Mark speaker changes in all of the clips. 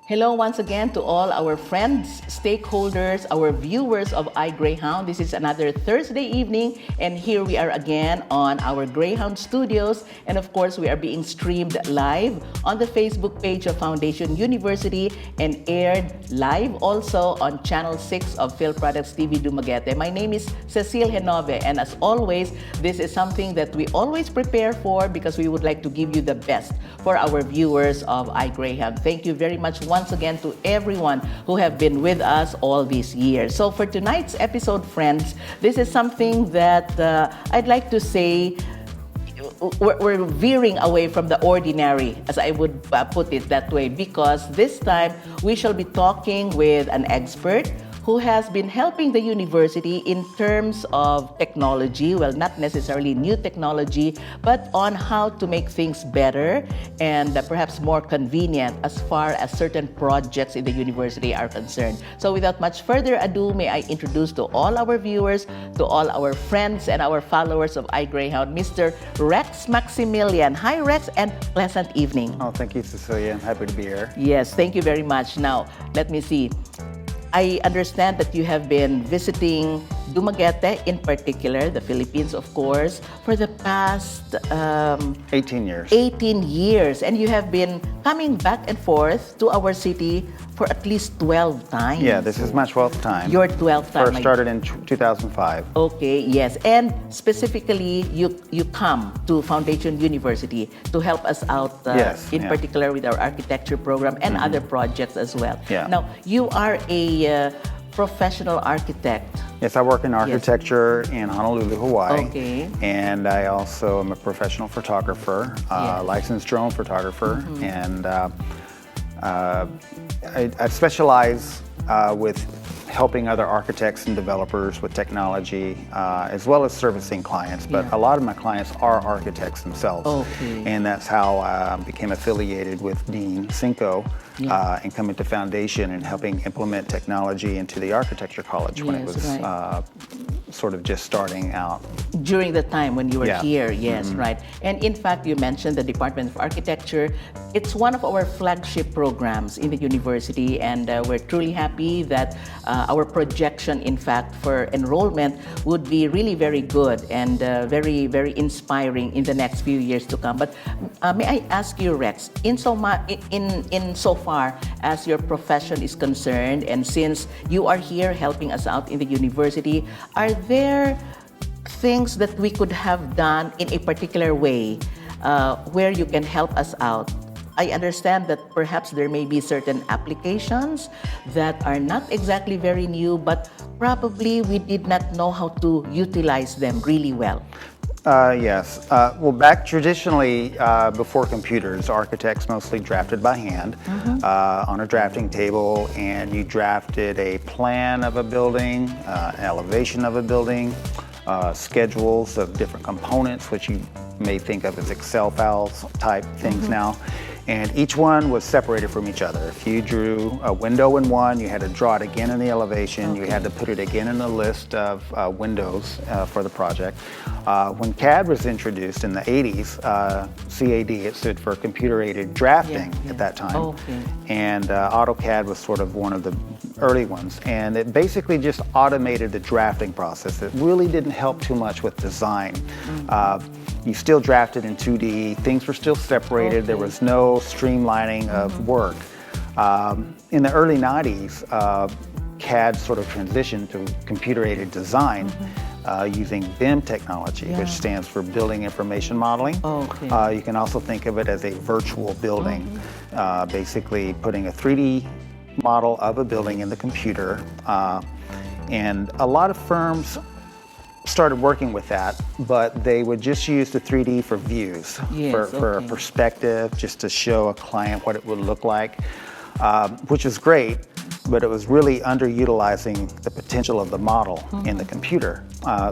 Speaker 1: Hello once again to all our friends, stakeholders, our viewers of iGreyhound. This is another Thursday evening, and here we are again on our Greyhound studios. And of course, we are being streamed live on the Facebook page of Foundation University and aired live also on Channel 6 of Filproducts TV-Dumaguete. My name is Cecile Henove, and as always, this is something that we always prepare for because we would like to give you the best for our viewers of iGreyhound. Thank you very much once again to everyone who have been with us all these years. So for tonight's episode, friends, this is something that I'd like to say we're veering away from the ordinary, as I would put it that way, because this time we shall be talking with an expert who has been helping the university in terms of technology, well, not necessarily new technology, but on how to make things better and perhaps more convenient as far as certain projects in the university are concerned. So without much further ado, may I introduce to all our viewers, to all our friends and our followers of iGreyhound, Mr. Rex Maximilian. Hi, Rex, and pleasant evening.
Speaker 2: Oh, thank you, Cecilia. I'm happy to be here.
Speaker 1: Yes, thank you very much. Now, let me see. I understand that you have been visiting Dumaguete, in particular, the Philippines, of course, for the past
Speaker 2: 18 years.
Speaker 1: 18 years. And you have been coming back and forth to our city for at least 12 times.
Speaker 2: Yeah, this is my 12th time.
Speaker 1: Your 12th time.
Speaker 2: First started in 2005.
Speaker 1: Okay, yes. And specifically, you come to Foundation University to help us out, in particular with our architecture program and other projects as well.
Speaker 2: Yeah.
Speaker 1: Now, you are a professional architect.
Speaker 2: Yes, I work in architecture in Honolulu, Hawaii.
Speaker 1: Okay.
Speaker 2: And I also am a professional photographer, licensed drone photographer. And I specialize with helping other architects and developers with technology, as well as servicing clients. But a lot of my clients are architects themselves.
Speaker 1: Okay.
Speaker 2: And that's how I became affiliated with Dean Cinco and coming to Foundation and helping implement technology into the architecture college when it was sort of just starting out.
Speaker 1: During the time when you were here, yes, right. And in fact, you mentioned the Department of Architecture. It's one of our flagship programs in the university, and we're truly happy that our projection, in fact, for enrollment would be really very good and very, very inspiring in the next few years to come. But may I ask you, Rex, in so far as your profession is concerned, and since you are here helping us out in the university, are there things that we could have done in a particular way where you can help us out? I understand that perhaps there may be certain applications that are not exactly very new, but probably we did not know how to utilize them really well.
Speaker 2: Yes. Well, back traditionally, before computers, architects mostly drafted by hand on a drafting table, and you drafted a plan of a building, elevation of a building, schedules of different components, which you may think of as Excel files type things now. And each one was separated from each other. If you drew a window in one, you had to draw it again in the elevation. You had to put it again in the list of windows for the project. When CAD was introduced in the 80s, CAD, it stood for computer-aided drafting at that time. And AutoCAD was sort of one of the early ones. And it basically just automated the drafting process. It really didn't help too much with design. You still drafted in 2D. Things were still separated. There was no streamlining of work. In the early 90s, CAD sort of transitioned to computer-aided design using BIM technology, which stands for Building Information Modeling. You can also think of it as a virtual building, basically putting a 3D model of a building in the computer. And a lot of firms started working with that, but they would just use the 3D for views, for a perspective, just to show a client what it would look like, which is great, but it was really underutilizing the potential of the model in the computer.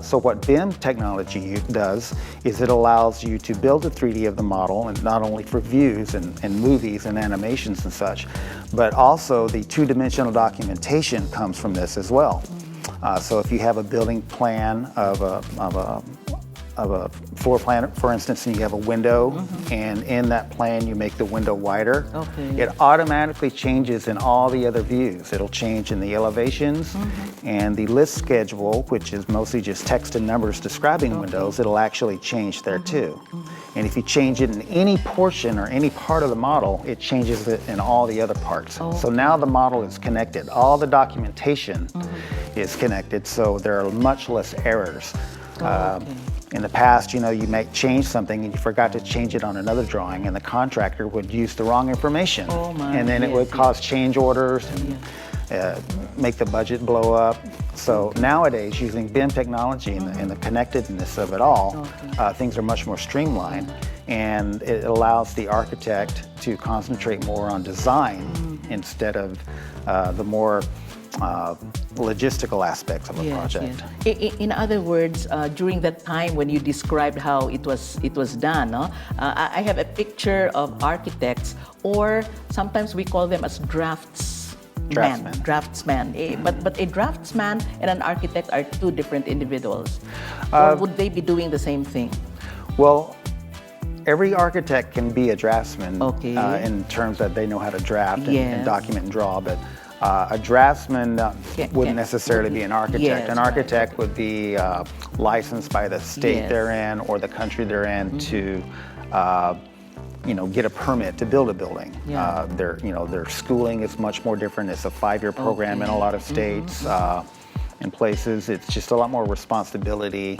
Speaker 2: So what BIM technology does is it allows you to build a 3D of the model, and not only for views and movies and animations and such, but also the two-dimensional documentation comes from this as well. So if you have a building plan of a floor plan, for instance, and you have a window, and in that plan you make the window wider, it automatically changes in all the other views. It'll change in the elevations and the list schedule, which is mostly just text and numbers describing windows, it'll actually change there too. And if you change it in any portion or any part of the model, it changes it in all the other parts. So now the model is connected. All the documentation is connected, so there are much less errors. In the past, you might change something and you forgot to change it on another drawing, and the contractor would use the wrong information. And then it would cause change orders and make the budget blow up. So nowadays, using BIM technology and the connectedness of it all, things are much more streamlined, and it allows the architect to concentrate more on design instead of the more logistical aspects of a project.
Speaker 1: In other words, during that time when you described how it was done, I have a picture of architects, or sometimes we call them as draftsman. But a draftsman and an architect are two different individuals. Or would they be doing the same thing?
Speaker 2: Well, every architect can be a draftsman in terms that they know how to draft and document and draw, but a draftsman wouldn't necessarily be an architect. An architect would be licensed by the state they're in or the country they're in to get a permit to build a building. Their schooling is much more different. It's a 5-year program in a lot of states and places. It's just a lot more responsibility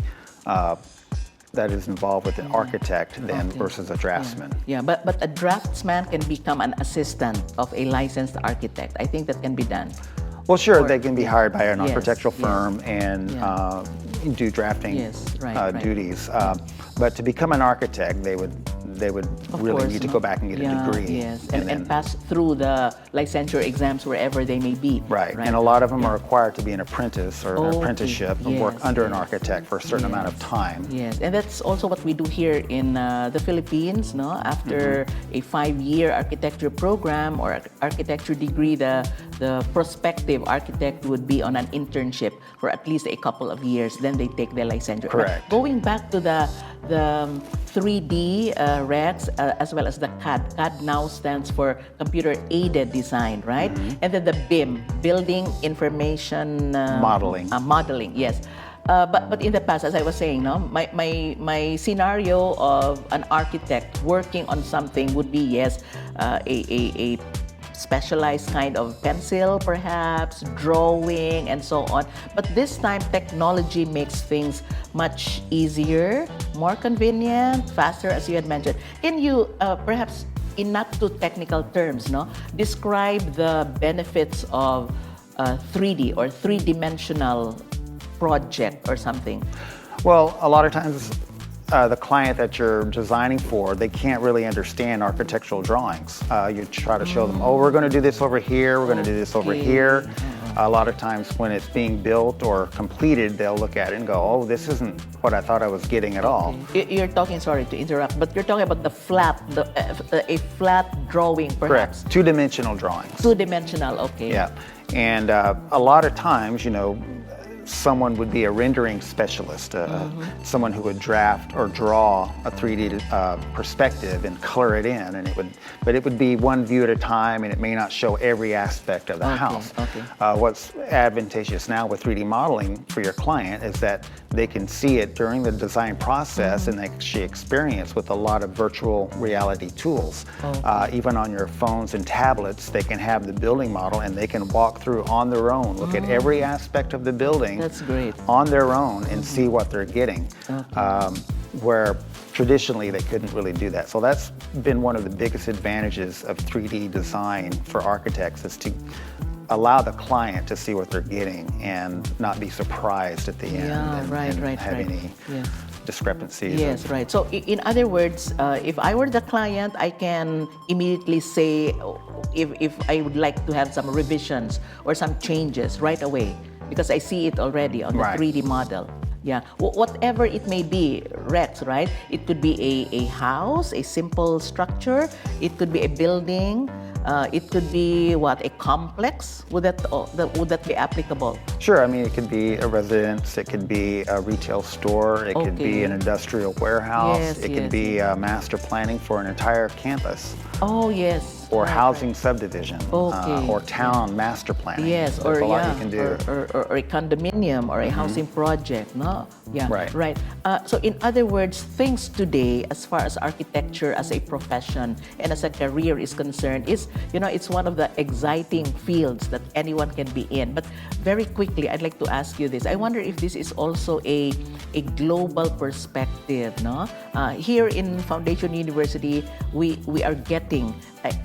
Speaker 2: that is involved with an architect than versus a draftsman.
Speaker 1: But a draftsman can become an assistant of a licensed architect. I think that can be done.
Speaker 2: Well, sure, they can be hired by an architectural firm and do drafting duties. But to become an architect, they would really need to go back and get a degree.
Speaker 1: And pass through the licensure exams wherever they may be.
Speaker 2: Right. And a lot of them are required to be an apprentice or an apprenticeship and work under an architect for a certain amount of time.
Speaker 1: And that's also what we do here in the Philippines. After a 5-year architecture program or architecture degree, the prospective architect would be on an internship for at least a couple of years. Then they take their licensure.
Speaker 2: Correct.
Speaker 1: But going back to the 3D Rex as well as the CAD. CAD now stands for Computer Aided Design, right? And then the BIM, Building Information
Speaker 2: Modeling.
Speaker 1: Modeling, yes. But in the past, as I was saying, my scenario of an architect working on something would be a specialized kind of pencil, perhaps, drawing, and so on. But this time, technology makes things much easier, more convenient, faster, as you had mentioned. Can you, perhaps, in not too technical terms, describe the benefits of 3D or three-dimensional project or something?
Speaker 2: Well, a lot of times, the client that you're designing for, they can't really understand architectural drawings. You try to show them, we're going to do this over here, we're going to do this over here. A lot of times when it's being built or completed, they'll look at it and go, this isn't what I thought I was getting at all.
Speaker 1: You're talking, sorry to interrupt, but you're talking about the flat, a flat drawing perhaps?
Speaker 2: Correct, two-dimensional drawings.
Speaker 1: Two-dimensional, okay.
Speaker 2: Yeah, and a lot of times, someone would be a rendering specialist, someone who would draft or draw a 3D perspective and color it in, and it would be one view at a time, and it may not show every aspect of the house. What's advantageous now with 3D modeling for your client is that they can see it during the design process and they actually experience with a lot of virtual reality tools. Even on your phones and tablets, they can have the building model and they can walk through on their own, look at every aspect of the building.
Speaker 1: That's great.
Speaker 2: On their own and see what they're getting, where traditionally they couldn't really do that. So that's been one of the biggest advantages of 3D design for architects, is to allow the client to see what they're getting and not be surprised at the end and have any discrepancies.
Speaker 1: Yes, right. So in other words, if I were the client, I can immediately say if I would like to have some revisions or some changes right away, because I see it already on the 3D model. Yeah, whatever it may be, Rex, right? It could be a house, a simple structure. It could be a building. It could be what, a complex? Would that be applicable?
Speaker 2: Sure. I mean, it could be a residence, it could be a retail store, it could be an industrial warehouse,
Speaker 1: Yes,
Speaker 2: it could
Speaker 1: yes,
Speaker 2: be master planning for an entire campus,
Speaker 1: Oh, yes.
Speaker 2: or
Speaker 1: Right,
Speaker 2: housing subdivision,
Speaker 1: Okay,
Speaker 2: or town master planning.
Speaker 1: Yes,
Speaker 2: There's
Speaker 1: or
Speaker 2: a lot
Speaker 1: yeah,
Speaker 2: you can do.
Speaker 1: or a condominium or a housing project, no? Yeah,
Speaker 2: Right.
Speaker 1: right. So in other words, things today, as far as architecture as a profession and as a career is concerned, is, it's one of the exciting fields that anyone can be in. But very quickly, I'd like to ask you this. I wonder if this is also a global perspective, no? Here in Foundation University, we are getting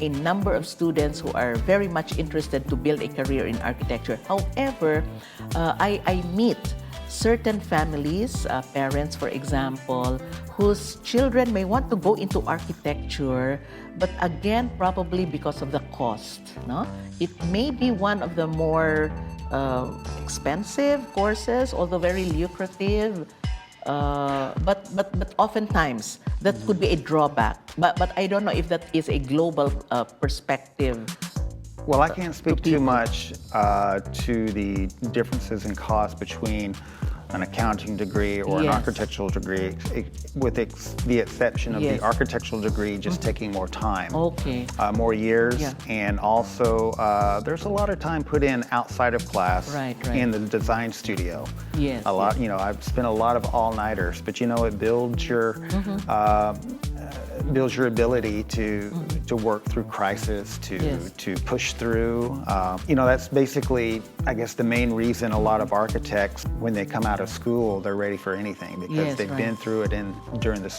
Speaker 1: a number of students who are very much interested to build a career in architecture. However, I meet certain families, parents, for example, whose children may want to go into architecture, but again, probably because of the cost. No, it may be one of the more expensive courses, although very lucrative. But oftentimes that could be a drawback. But I don't know if that is a global perspective.
Speaker 2: Well, I can't speak too
Speaker 1: people.
Speaker 2: much to the differences in cost between an accounting degree or an
Speaker 1: Yes.
Speaker 2: architectural degree, with the exception of
Speaker 1: Yes.
Speaker 2: the architectural degree just taking more time,
Speaker 1: Okay.
Speaker 2: more years,
Speaker 1: Yeah.
Speaker 2: and also there's a lot of time put in outside of class
Speaker 1: Right.
Speaker 2: in the design studio.
Speaker 1: Yes,
Speaker 2: A lot, I've spent a lot of all-nighters, but it builds your builds your ability to work through crisis,
Speaker 1: Yes.
Speaker 2: to push through. That's basically, I guess, the main reason a lot of architects, when they come out of school, they're ready for anything because
Speaker 1: Yes,
Speaker 2: they've
Speaker 1: right.
Speaker 2: been through it during the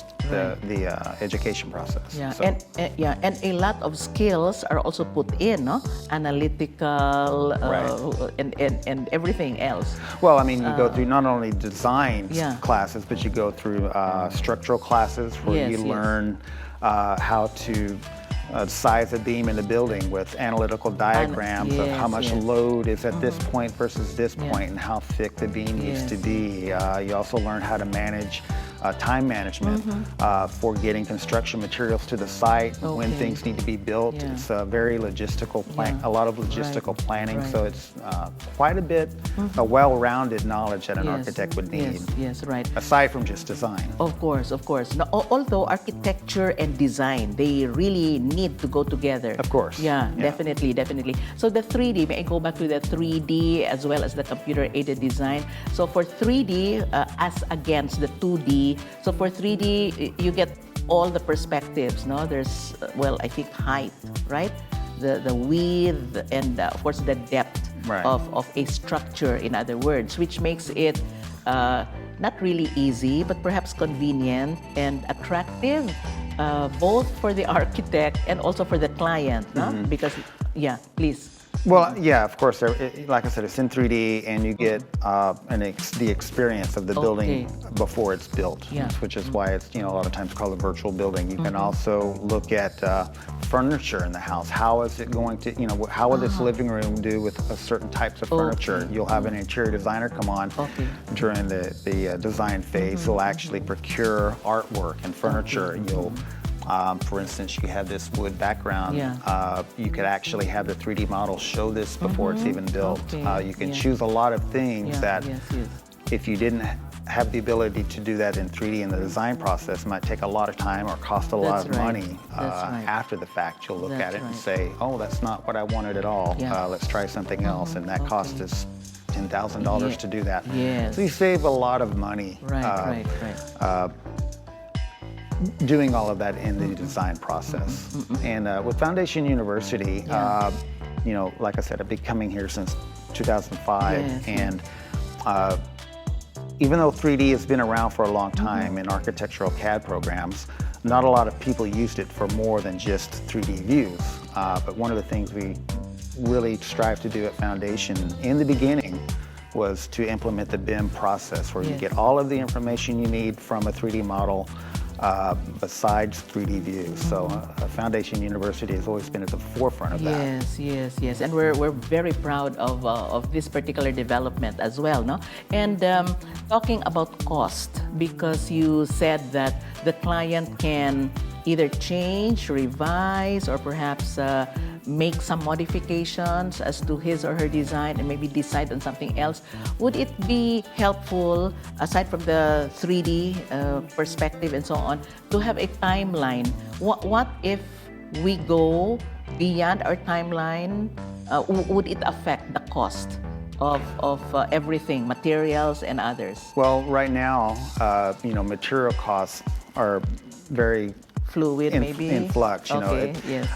Speaker 2: education process.
Speaker 1: Yeah,
Speaker 2: So,
Speaker 1: and a lot of skills are also put in, no? Analytical, and everything else.
Speaker 2: well, I mean, you go through not only design
Speaker 1: Yeah.
Speaker 2: classes, but you go through structural classes where
Speaker 1: Yes,
Speaker 2: you
Speaker 1: yes.
Speaker 2: learn how to size a beam in the building with analytical diagrams of how
Speaker 1: yes,
Speaker 2: much
Speaker 1: yes.
Speaker 2: load is at this point versus this
Speaker 1: Yeah.
Speaker 2: point and how thick the beam needs
Speaker 1: Yes.
Speaker 2: to be. You also learn how to manage time management for getting construction materials to the site when
Speaker 1: Okay.
Speaker 2: things need to be built.
Speaker 1: Yeah.
Speaker 2: It's a very logistical plan,
Speaker 1: Yeah.
Speaker 2: a lot of logistical
Speaker 1: Right.
Speaker 2: planning.
Speaker 1: Right.
Speaker 2: So it's quite a bit, a well-rounded knowledge that an architect would need,
Speaker 1: Yes, right.
Speaker 2: aside from just design.
Speaker 1: Of course. Now, although architecture and design, they really need to go together.
Speaker 2: Of course.
Speaker 1: Yeah,
Speaker 2: Yeah.
Speaker 1: definitely. So the 3D, may I go back to the 3D as well as the computer-aided design? So for 3D, as against the 2D, so for 3D, you get all the perspectives, no? There's, I think height, right? The width and, of course, the depth
Speaker 2: Right.
Speaker 1: of a structure, in other words, which makes it not really easy, but perhaps convenient and attractive, both for the architect and also for the client, no? Because, please.
Speaker 2: Well, yeah, of course. Like I said, it's in 3D, and you get the experience of the building before it's built,
Speaker 1: Yeah.
Speaker 2: which is why it's a lot of times called a virtual building. You can also look at furniture in the house. How is it going to, how will this living room do with certain types of furniture?
Speaker 1: Okay.
Speaker 2: You'll have an interior designer come on during the design phase. He'll actually procure artwork and furniture. You'll for instance, you have this wood background.
Speaker 1: Yeah.
Speaker 2: You could actually have the 3D model show this before it's even built.
Speaker 1: Okay.
Speaker 2: You can
Speaker 1: Yeah.
Speaker 2: choose a lot of things that
Speaker 1: Yes.
Speaker 2: if you didn't have the ability to do that in 3D in the design process, it might take a lot of time or cost a lot
Speaker 1: That's
Speaker 2: of
Speaker 1: right.
Speaker 2: money.
Speaker 1: That's right.
Speaker 2: After the fact, you'll look
Speaker 1: That's
Speaker 2: at it and
Speaker 1: right.
Speaker 2: say, oh, that's not what I wanted at all.
Speaker 1: Yeah.
Speaker 2: Let's try something else. And that cost
Speaker 1: Okay.
Speaker 2: us $10,000
Speaker 1: Yeah.
Speaker 2: to do that.
Speaker 1: Yes.
Speaker 2: So you save a lot of money.
Speaker 1: Right.
Speaker 2: Doing all of that in the design process. And with Foundation University, like I said, I've been coming here since 2005,
Speaker 1: Yes.
Speaker 2: and even though 3D has been around for a long time in architectural CAD programs, not a lot of people used it for more than just 3D views. But one of the things we really strive to do at Foundation in the beginning was to implement the BIM process, where you
Speaker 1: Yes.
Speaker 2: get all of the information you need from a 3D model besides 3D views. So Foundation University has always been at the forefront of that.
Speaker 1: Yes. And we're very proud of this particular development as well, no? And talking about cost, because you said that the client can either change, revise, or perhaps make some modifications as to his or her design and maybe decide on something else, would it be helpful, aside from the 3D perspective and so on, to have a timeline? What if we go beyond our timeline? Would it affect the cost of everything, materials and others?
Speaker 2: Well, right now, material costs are very
Speaker 1: fluid, maybe
Speaker 2: in flux.
Speaker 1: Yes.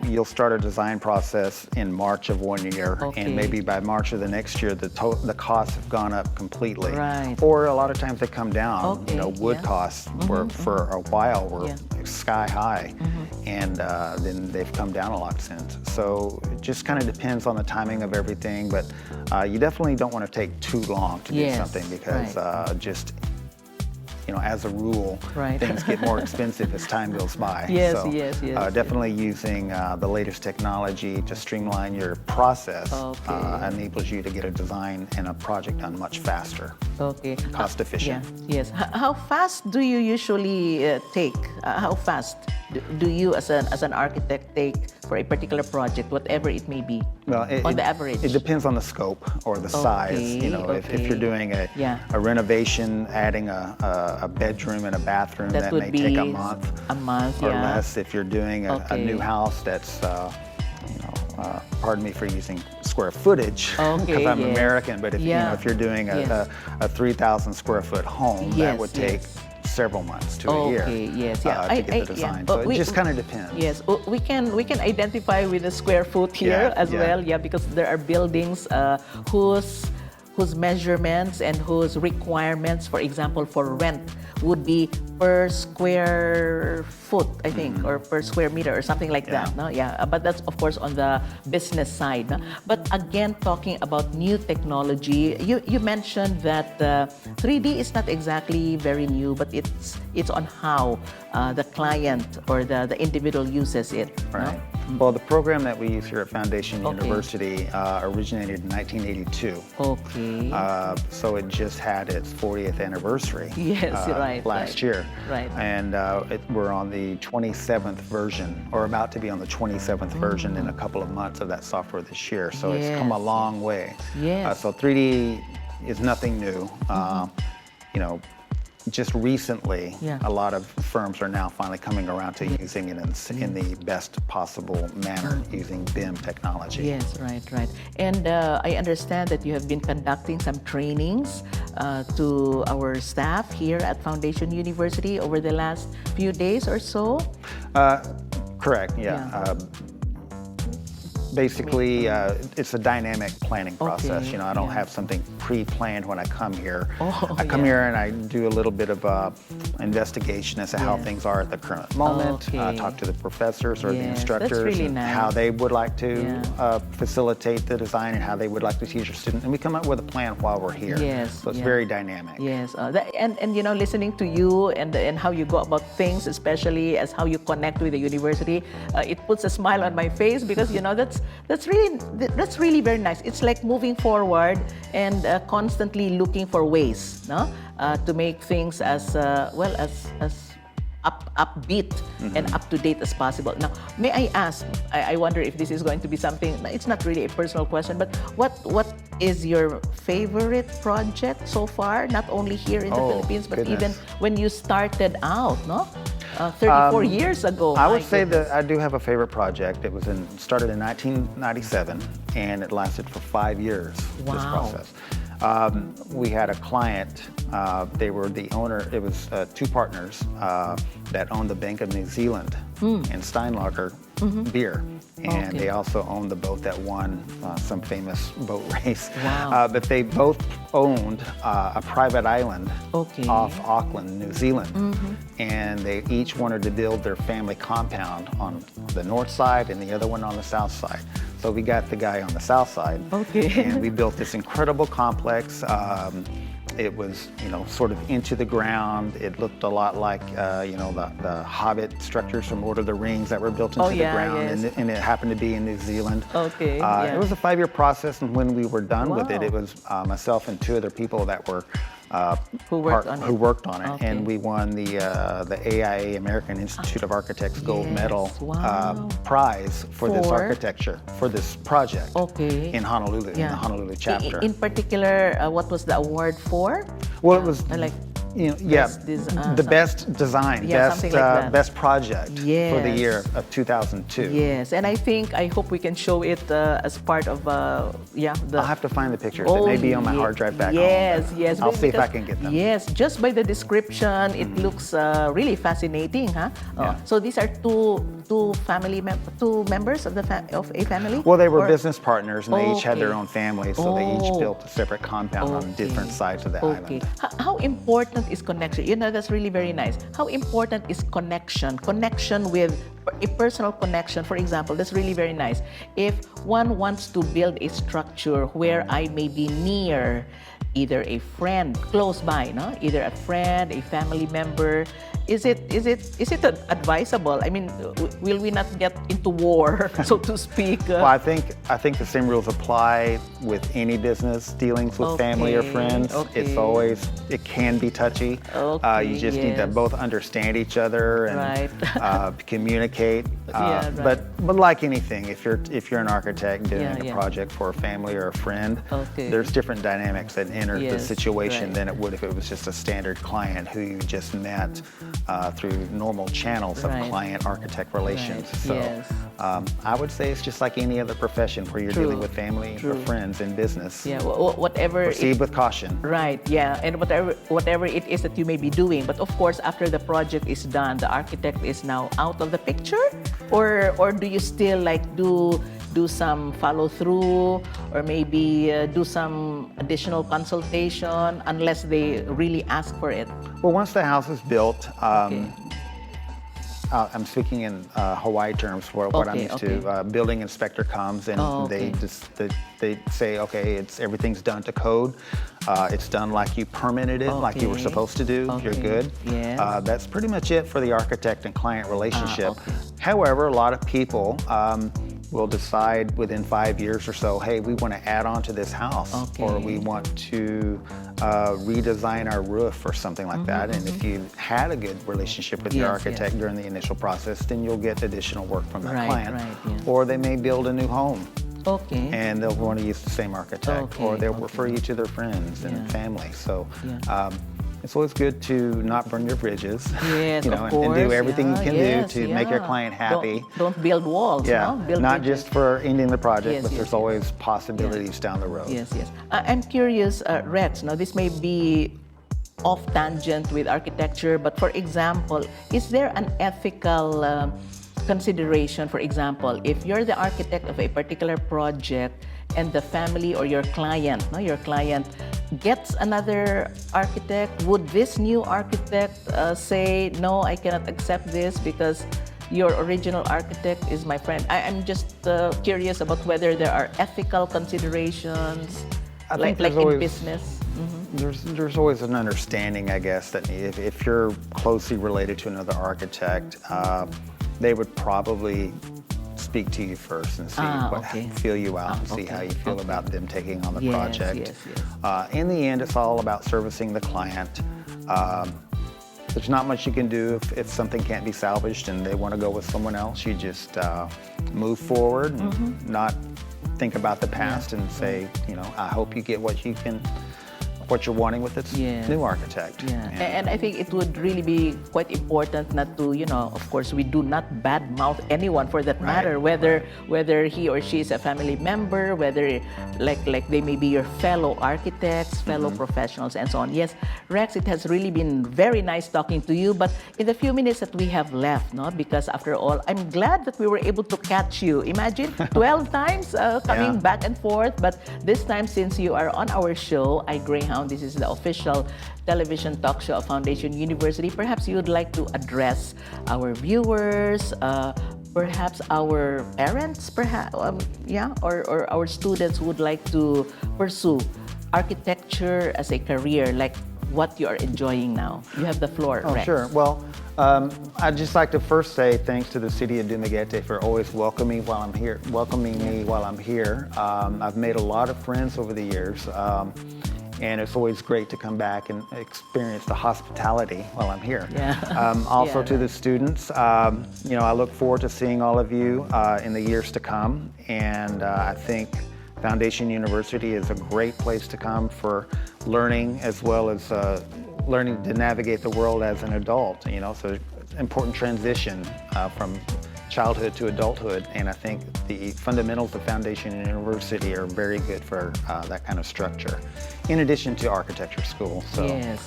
Speaker 2: You'll start a design process in March of one year, and maybe by March of the next year, the costs have gone up completely.
Speaker 1: Right.
Speaker 2: Or a lot of times they come down. Wood costs for a while were sky high, and then they've come down a lot since. So it just kind of depends on the timing of everything, but you definitely don't want to take too long to do something, because as a rule, things get more expensive as time goes by.
Speaker 1: Yes.
Speaker 2: Definitely using the latest technology to streamline your process enables you to get a design and a project done much faster. Cost efficient.
Speaker 1: Yes. How fast do you usually take? How fast do you, as an architect, take for a particular project, whatever it may be?
Speaker 2: Well,
Speaker 1: on the average,
Speaker 2: it depends on the scope or the size. If you're doing a renovation, adding a bedroom and a bathroom, that may take a month or less. If you're doing a new house, that's pardon me for using square footage, because I'm American, but if you're doing a 3,000 square foot home, that would take several months to a year to get the design. So it just kind of depends.
Speaker 1: Yes, we can identify with the square foot here as well. Yeah, because there are buildings whose measurements and whose requirements, for example, for rent, would be per square foot, I think, or per square meter or something like that. No? Yeah, but that's of course on the business side. No? But again, talking about new technology, you mentioned that 3D is not exactly very new, but it's on how the client or the individual uses it.
Speaker 2: Right. No? Well, the program that we use here at Foundation University originated in 1982. So it just had its 40th anniversary. Last year.
Speaker 1: Right.
Speaker 2: And we're on the 27th version, or about to be on the 27th version in a couple of months of that software this year. So it's come a long way. So 3D is nothing new. Just recently, a lot of firms are now finally coming around to using it in the best possible manner, using BIM technology.
Speaker 1: Yes, right. And I understand that you have been conducting some trainings to our staff here at Foundation University over the last few days or so?
Speaker 2: Correct, basically, it's a dynamic planning process. I don't have something pre-planned when I come here. I come here and I do a little bit of investigation as to how things are at the current moment. Talk to the professors or the instructors, how they would like to facilitate the design and how they would like to teach your students. And we come up with a plan while we're here. So it's very dynamic.
Speaker 1: And listening to you and how you go about things, especially as how you connect with the university, it puts a smile on my face, because that's really very nice. It's like moving forward and constantly looking for ways, to make things as upbeat and up to date as possible. Now, may I ask? I wonder if this is going to be something. It's not really a personal question, but what is your favorite project so far? Not only here in the Philippines, but even when you started out, 34 years ago.
Speaker 2: I would say that I do have a favorite project. It was started in 1997, and it lasted for 5 years, this process. We had a client, they were the owner, it was two partners that owned the Bank of New Zealand and Steinlager beer. And they also owned the boat that won some famous boat race. But they both owned a private island off Auckland, New Zealand. And they each wanted to build their family compound on the north side and the other one on the south side. So we got the guy on the south side. And we built this incredible complex. It was, sort of into the ground. It looked a lot like, the Hobbit structures from Lord of the Rings that were built into the ground, and it happened to be in New Zealand. It was a 5-year process, and when we were done with it, it was myself and 2 other people that were
Speaker 1: Who worked on it.
Speaker 2: Who worked on it,
Speaker 1: Okay.
Speaker 2: and we won the AIA, American Institute of Architects Gold
Speaker 1: Yes,
Speaker 2: Medal
Speaker 1: wow.
Speaker 2: prize for this
Speaker 1: For?
Speaker 2: architecture, for this project
Speaker 1: Okay.
Speaker 2: in Honolulu, in the Honolulu chapter.
Speaker 1: In particular, what was the award for?
Speaker 2: Well, it was
Speaker 1: like
Speaker 2: the best design,
Speaker 1: Yeah,
Speaker 2: best
Speaker 1: something like that.
Speaker 2: best project for the
Speaker 1: Yes.
Speaker 2: year of 2002.
Speaker 1: Yes, and I hope we can show it as part of the.
Speaker 2: I'll have to find the pictures. It may be on my hard drive back
Speaker 1: yes,
Speaker 2: home.
Speaker 1: Yes,
Speaker 2: I'll see if I can get them.
Speaker 1: Yes, just by the description, it looks really fascinating, huh?
Speaker 2: Yeah.
Speaker 1: So these are two members of of a family.
Speaker 2: Well, they were business partners, and they each had their
Speaker 1: Okay.
Speaker 2: own families, so they each built a separate compound on different sides of the
Speaker 1: Okay.
Speaker 2: island.
Speaker 1: How important is connection? That's really very nice. How important is connection? Connection with a personal connection, for example, that's really very nice. If one wants to build a structure where I may be near either a friend close by, no? Either a friend, a family member, is it advisable? I mean, will we not get into war, so to speak?
Speaker 2: Well, I think the same rules apply with any business dealings with family or friends.
Speaker 1: Okay.
Speaker 2: It can be touchy.
Speaker 1: Okay,
Speaker 2: You just need to
Speaker 1: yes.
Speaker 2: both understand each other and
Speaker 1: Right.
Speaker 2: communicate.
Speaker 1: Yeah, right.
Speaker 2: But like anything, if you're an architect doing
Speaker 1: Yeah,
Speaker 2: a
Speaker 1: yeah.
Speaker 2: project for a family or a friend,
Speaker 1: Okay.
Speaker 2: there's different dynamics that enter the
Speaker 1: Yes,
Speaker 2: situation
Speaker 1: right.
Speaker 2: than it would if it was just a standard client who you just met through normal channels of
Speaker 1: Right.
Speaker 2: client-architect relations.
Speaker 1: Right,
Speaker 2: So
Speaker 1: yes.
Speaker 2: I would say it's just like any other profession where you're dealing with family or friends in business.
Speaker 1: Yeah, whatever.
Speaker 2: Proceed with caution.
Speaker 1: Right, yeah, and whatever it is that you may be doing. But of course, after the project is done, the architect is now out of the picture, or do you still do some follow through, or maybe do some additional consultation unless they really ask for it?
Speaker 2: Well, once the house is built,
Speaker 1: Okay.
Speaker 2: I'm speaking in Hawaii terms for what I'm
Speaker 1: Okay,
Speaker 2: used
Speaker 1: okay.
Speaker 2: to. Building inspector comes and
Speaker 1: Okay.
Speaker 2: they say, okay, everything's done to code. It's done like you permitted it, like you were
Speaker 1: Okay.
Speaker 2: supposed to do. You're
Speaker 1: Okay.
Speaker 2: good.
Speaker 1: Yes.
Speaker 2: That's pretty much it for the architect and client relationship.
Speaker 1: Okay.
Speaker 2: However, a lot of people will decide within 5 years or so, hey, we want to add on to this house, or we want to redesign our roof or something like that. And if you had a good relationship with your
Speaker 1: Yes,
Speaker 2: architect
Speaker 1: yes.
Speaker 2: during the initial process, then you'll get additional work from that
Speaker 1: Right,
Speaker 2: client.
Speaker 1: right, yeah.
Speaker 2: Or they may build a new home
Speaker 1: Okay.
Speaker 2: and they'll want to use the same architect, or
Speaker 1: Okay,
Speaker 2: they'll
Speaker 1: okay.
Speaker 2: refer you to their friends and
Speaker 1: Yeah.
Speaker 2: family. So
Speaker 1: Yeah.
Speaker 2: it's always good to not burn your bridges,
Speaker 1: Yes,
Speaker 2: you know,
Speaker 1: of
Speaker 2: and do
Speaker 1: course,
Speaker 2: everything
Speaker 1: yeah,
Speaker 2: you can
Speaker 1: yes,
Speaker 2: do to make your
Speaker 1: yeah.
Speaker 2: client happy.
Speaker 1: Don't build walls.
Speaker 2: Yeah,
Speaker 1: No? Build
Speaker 2: not
Speaker 1: bridges.
Speaker 2: just for ending the project,
Speaker 1: Yes,
Speaker 2: but
Speaker 1: yes,
Speaker 2: there's
Speaker 1: yes.
Speaker 2: always possibilities down the road.
Speaker 1: Yes, yes. I'm curious, Rex. Now, this may be off tangent with architecture, but for example, is there an ethical consideration? For example, if you're the architect of a particular project and the family or your client, gets another architect, would this new architect say, no, I cannot accept this because your original architect is my friend? I'm just curious about whether there are ethical considerations,
Speaker 2: I think
Speaker 1: like
Speaker 2: there's always-
Speaker 1: in business.
Speaker 2: There's always an understanding, I guess, that if you're closely related to another architect, they would probably speak to you first and see feel you out and see how you feel about them taking on the
Speaker 1: Yes,
Speaker 2: project.
Speaker 1: yes, yes.
Speaker 2: In the end, it's all about servicing the client. There's not much you can do if something can't be salvaged and they want to go with someone else. You just move forward and not think about the past and say, I hope you get what you're wanting with this
Speaker 1: Yes.
Speaker 2: new architect.
Speaker 1: Yeah, and I think it would really be quite important not to, of course, we do not badmouth anyone for that matter, whether he or she is a family member, whether like they may be your fellow architects, fellow professionals, and so on. Yes, Rex, it has really been very nice talking to you, but in the few minutes that we have left, because after all, I'm glad that we were able to catch you. Imagine 12 times coming back and forth, but this time, since you are on our show, iGreyhound, this is the official television talk show of Foundation University. Perhaps you would like to address our viewers, perhaps our parents, or our students who would like to pursue architecture as a career, like what you are enjoying now. You have the floor,
Speaker 2: Oh,
Speaker 1: Rex.
Speaker 2: sure. Well, I'd just like to first say thanks to the city of Dumaguete for always welcoming me while I'm here. I've made a lot of friends over the years. and it's always great to come back and experience the hospitality while I'm here.
Speaker 1: Yeah.
Speaker 2: Also
Speaker 1: Yeah.
Speaker 2: to the students, I look forward to seeing all of you in the years to come, and I think Foundation University is a great place to come for learning, as well as learning to navigate the world as an adult. So it's an important transition from childhood to adulthood, and I think the fundamentals of Foundation University are very good for that kind of structure, in addition to architecture school. So,
Speaker 1: Yes.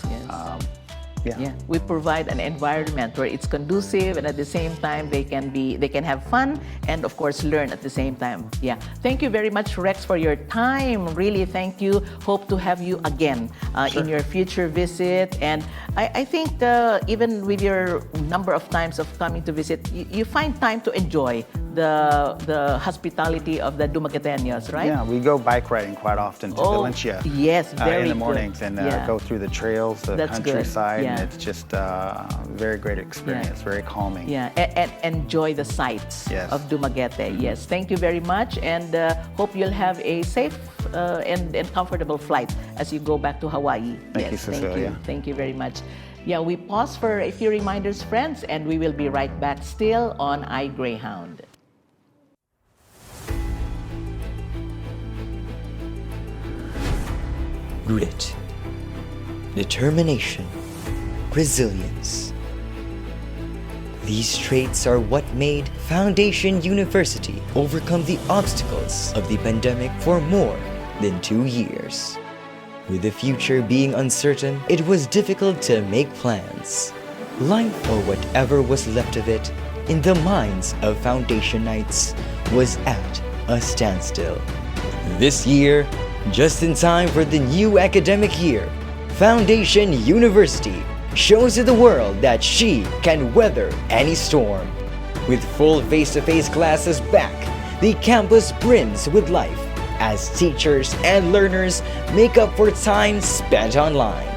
Speaker 2: yeah.
Speaker 1: We provide an environment where it's conducive, and at the same time they can have fun and of course learn at the same time. Yeah. Thank you very much, Rex, for your time. Really, thank you. Hope to have you again in your future visit. And I think even with your number of times of coming to visit, you find time to enjoy the hospitality of the Dumagueteños, right?
Speaker 2: Yeah, we go bike riding quite often to Valencia.
Speaker 1: Yes, very
Speaker 2: in the
Speaker 1: good.
Speaker 2: mornings, and
Speaker 1: Yeah.
Speaker 2: go through the trails, the
Speaker 1: That's good.
Speaker 2: countryside,
Speaker 1: Yeah.
Speaker 2: and it's just a very great experience, very calming.
Speaker 1: Yeah, and enjoy the sights
Speaker 2: Yes.
Speaker 1: of Dumaguete. Yes, thank you very much, and hope you'll have a safe and comfortable flight as you go back to Hawaii.
Speaker 2: Thank you, Cecilia.
Speaker 1: Thank you very much. Yeah, we pause for a few reminders, friends, and we will be right back still on iGreyhound.
Speaker 3: Grit, determination, resilience. These traits are what made Foundation University overcome the obstacles of the pandemic for more than 2 years. With the future being uncertain, it was difficult to make plans. Life, or whatever was left of it, in the minds of Foundationites, was at a standstill. This year, just in time for the new academic year, Foundation University shows to the world that she can weather any storm. With full face-to-face classes back, the campus brims with life as teachers and learners make up for time spent online.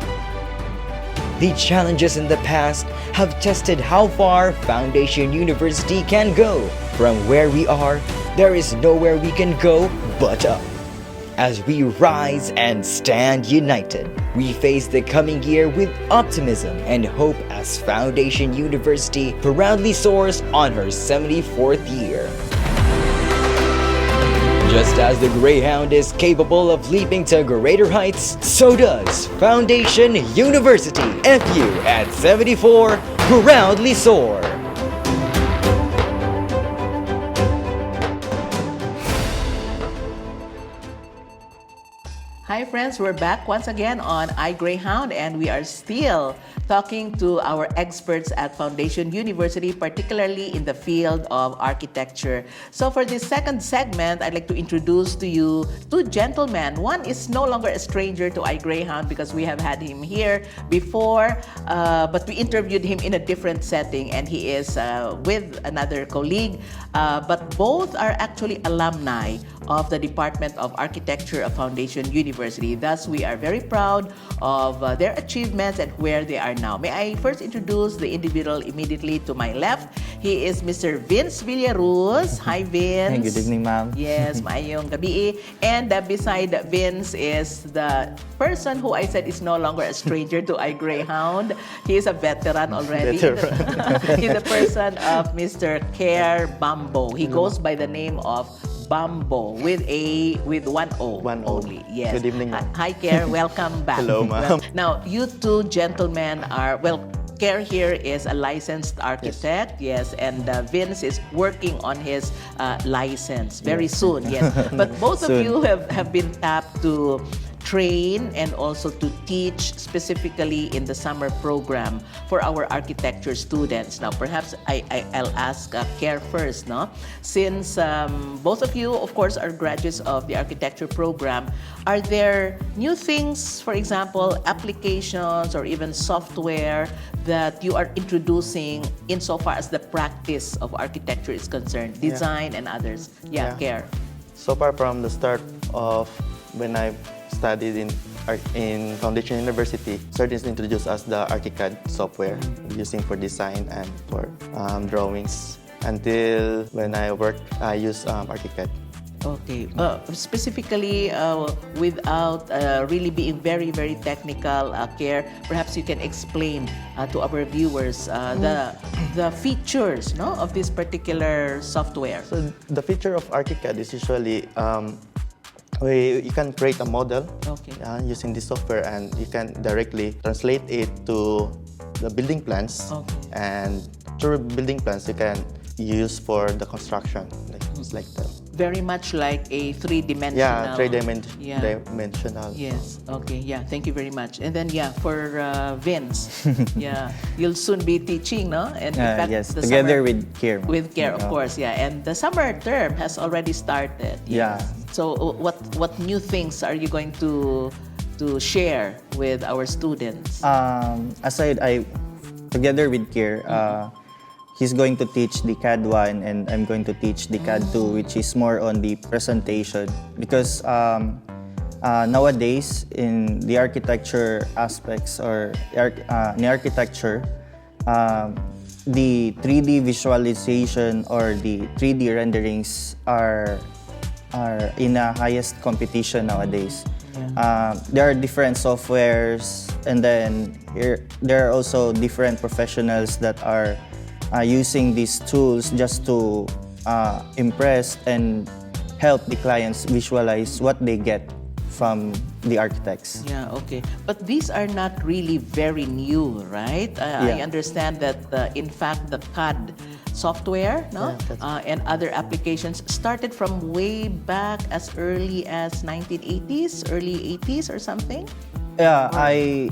Speaker 3: The challenges in the past have tested how far Foundation University can go. From where we are, there is nowhere we can go but up. As we rise and stand united, we face the coming year with optimism and hope as Foundation University proudly soars on her 74th year. Just as the Greyhound is capable of leaping to greater heights, so does Foundation University. FU at 74 proudly soar.
Speaker 1: Hi friends, we're back once again on iGreyhound, and we are still talking to our experts at Foundation University, particularly in the field of architecture. So for this second segment, I'd like to introduce to you two gentlemen. One is no longer a stranger to iGreyhound because we have had him here before, but we interviewed him in a different setting, and he is with another colleague, but both are actually alumni of the Department of Architecture of Foundation University. Thus, we are very proud of their achievements and where they are now. May I first introduce the individual immediately to my left. He is Mr. Vince Villaruz. Hi, Vince.
Speaker 4: Hey, good evening, ma'am.
Speaker 1: Yes, maayong gabi. And beside Vince is the person who I said is no longer a stranger to iGreyhound. He is a veteran already. He's the person of Mr. Kerr Bambo. He goes by the name of Bambo with one O.
Speaker 4: One O.
Speaker 1: Only. Yes.
Speaker 4: Good evening, ma'am.
Speaker 1: Hi, Kerr. Welcome back.
Speaker 4: Hello, ma'am.
Speaker 1: Now, you two gentlemen are, Kerr here is a licensed architect, yes, and Vince is working on his license very soon, yes. But both of
Speaker 4: Soon.
Speaker 1: you have been tapped to train and also to teach specifically in the summer program for our architecture students. Now, perhaps I'll ask Kerr first, no? Since both of you, of course, are graduates of the architecture program, are there new things, for example, applications or even software that you are introducing insofar as the practice of architecture is concerned, design and others? Yeah, Kerr.
Speaker 4: So far from the start of when I studied in Foundation University, started to introduce us the ArchiCAD software using for design and for drawings. Until when I worked, I use ArchiCAD.
Speaker 1: Okay. Specifically, without really being very, very technical, Kerr, perhaps you can explain to our viewers the features, no, of this particular software.
Speaker 4: So the feature of ArchiCAD is usually you can create a model using this software, and you can directly translate it to the building plans.
Speaker 1: Okay.
Speaker 4: And through building plans, you can use for the construction, like that.
Speaker 1: Very much like a three-dimensional.
Speaker 4: Yeah, dimensional.
Speaker 1: Yes. Okay. Yeah. Thank you very much. And then for Vince, you'll soon be teaching, no? And in fact,
Speaker 5: yes,
Speaker 1: the
Speaker 5: together
Speaker 1: summer,
Speaker 5: with Kerr.
Speaker 1: with Kerr, of course. Yeah. And the summer term has already started.
Speaker 5: Yeah.
Speaker 1: So what new things are you going to share with our students?
Speaker 5: Together with Kerr, he's going to teach the CAD 1 and I'm going to teach the CAD 2, which is more on the presentation. Because nowadays, in the architecture aspects or in the architecture, the 3D visualization or the 3D renderings are in the highest competition nowadays. There are different softwares, and then there are also different professionals that are using these tools just to impress and help the clients visualize what they get from the architects.
Speaker 1: Yeah, okay. But these are not really very new, right? I understand that, in fact, the CAD software, no, and other applications started from way back as early as 1980s, early 80s or something?
Speaker 5: Yeah, the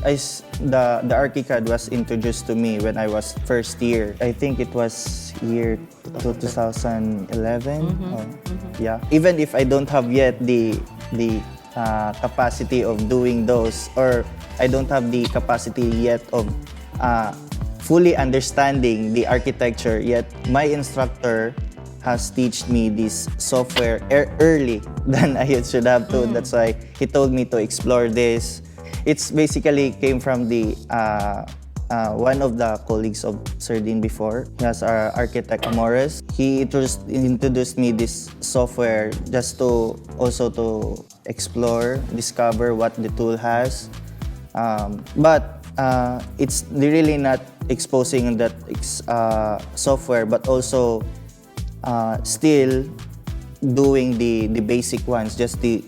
Speaker 5: ArchiCAD was introduced to me when I was first year. I think it was year 2011. Yeah, even if I don't have yet the capacity of doing those, or I don't have the capacity yet of fully understanding the architecture, yet my instructor has taught me this software early than I should have to. That's why he told me to explore this. It's basically came from the one of the colleagues of Sir Dean before. He has our architect Morris. He introduced me this software just to explore, discover what the tool has. But it's really not exposing that software, but also still doing the basic ones, just the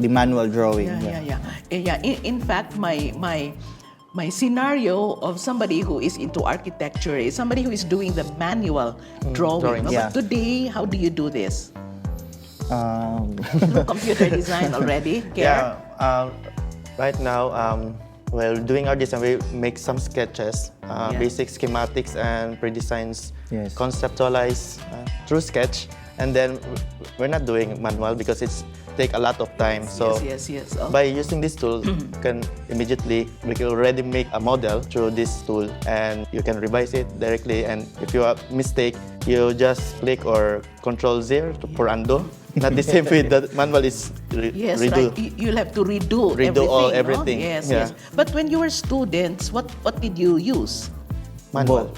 Speaker 5: manual drawing.
Speaker 1: In fact, my scenario of somebody who is into architecture is somebody who is doing the manual drawing. No? But today, how do you do this? Through computer design already? Kerr?
Speaker 4: Yeah. Right now, while doing our design, we make some sketches, basic schematics and pre-designs, conceptualize through sketch. And then we're not doing manual because it's take a lot of time. By using this tool, you can we can already make a model through this tool, and you can revise it directly. And if you have mistake, you just click or Control-Z for undo. Not the same with the manual is redo.
Speaker 1: Right. You'll have to redo
Speaker 4: everything.
Speaker 1: No? Yes. But when you were students, what did you use?
Speaker 4: Manual.